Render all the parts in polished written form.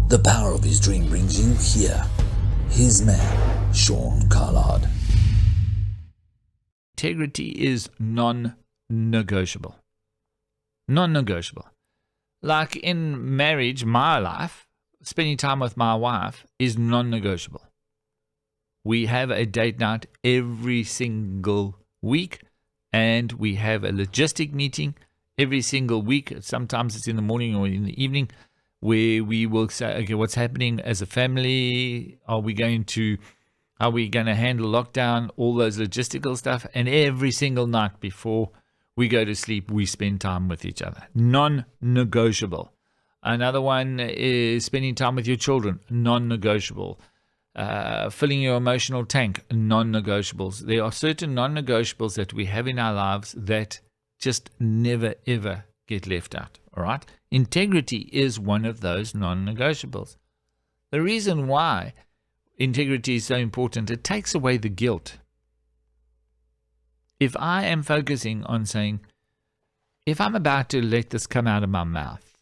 The power of his dream brings you here. His man, Sean Carlard. Integrity is non-negotiable. Non-negotiable. Like in marriage, my life, spending time with my wife is non-negotiable. We have a date night every single week, and we have a logistic meeting every single week. Sometimes it's in the morning or in the evening, where we will say, okay, what's happening as a family? Are we going to handle lockdown? All those logistical stuff. And every single night before we go to sleep, we spend time with each other. Non-negotiable. Another one is spending time with your children. Non-negotiable. Filling your emotional tank. Non-negotiables. There are certain non-negotiables that we have in our lives that just never, ever get left out. All right? Integrity is one of those non-negotiables. The reason why integrity is so important, it takes away the guilt. If I am focusing on saying, if I'm about to let this come out of my mouth,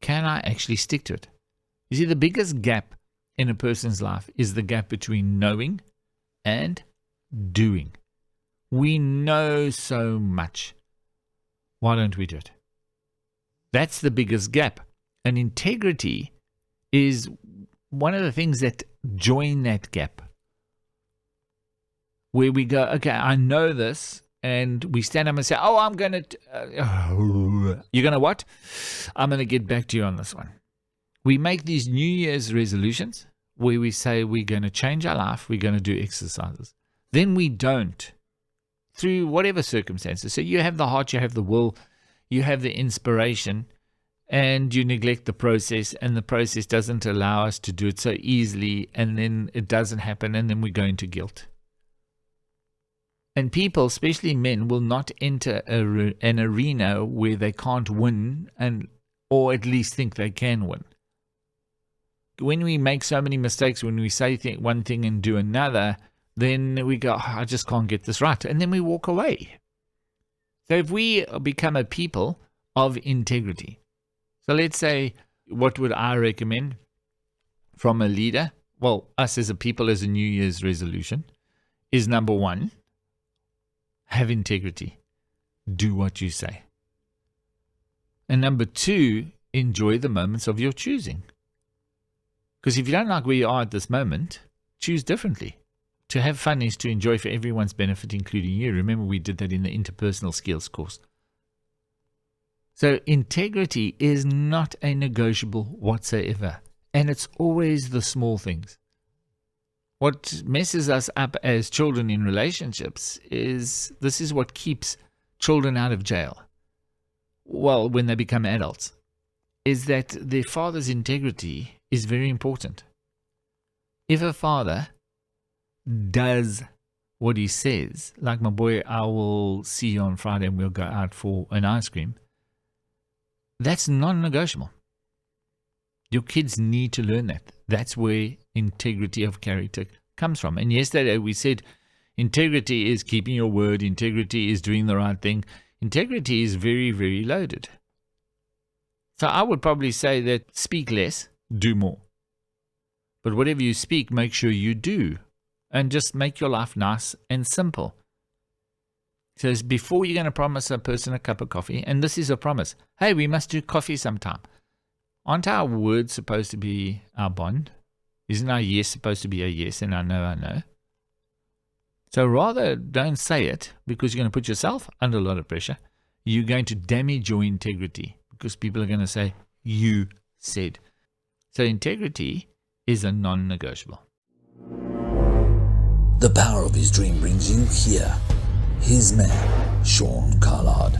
can I actually stick to it? You see, the biggest gap in a person's life is the gap between knowing and doing. We know so much. Why don't we do it? That's the biggest gap. And integrity is one of the things that join that gap. Where we go, okay, I know this, and we stand up and say, oh, I'm going to, you're going to what? I'm going to get back to you on this one. We make these New Year's resolutions where we say we're going to change our life, we're going to do exercises. Then we don't, through whatever circumstances. So you have the heart, you have the will, you have the inspiration, and you neglect the process, and the process doesn't allow us to do it so easily, and then it doesn't happen, and then we go into guilt. And people, especially men, will not enter an arena where they can't win, or at least think they can win. When we make so many mistakes, when we say one thing and do another, then we go, I just can't get this right, and then we walk away. So if we become a people of integrity, so let's say, what would I recommend from a leader? Well, us as a people, as a New Year's resolution, is number one, have integrity. Do what you say. And number two, enjoy the moments of your choosing. Because if you don't like where you are at this moment, choose differently. To have fun is to enjoy for everyone's benefit, including you. Remember, we did that in the interpersonal skills course. So integrity is not a negotiable whatsoever. And it's always the small things. What messes us up as children in relationships is this is what keeps children out of jail. Well, when they become adults, is that their father's integrity is very important. If a father does what he says, like my boy, I will see you on Friday and we'll go out for an ice cream, that's non-negotiable. Your kids need to learn that. That's where integrity of character comes from. And yesterday we said integrity is keeping your word, integrity is doing the right thing. Integrity is very, very loaded. So I would probably say that speak less, do more. But whatever you speak, make sure you do. And just make your life nice and simple. So before you're going to promise a person a cup of coffee, and this is a promise, hey, we must do coffee sometime. Aren't our words supposed to be our bond? Isn't our yes supposed to be a yes and our no, I know? So rather don't say it because you're going to put yourself under a lot of pressure. You're going to damage your integrity because people are going to say, you said. So integrity is a non-negotiable. The power of his dream brings you here. His man, Sean Carlard.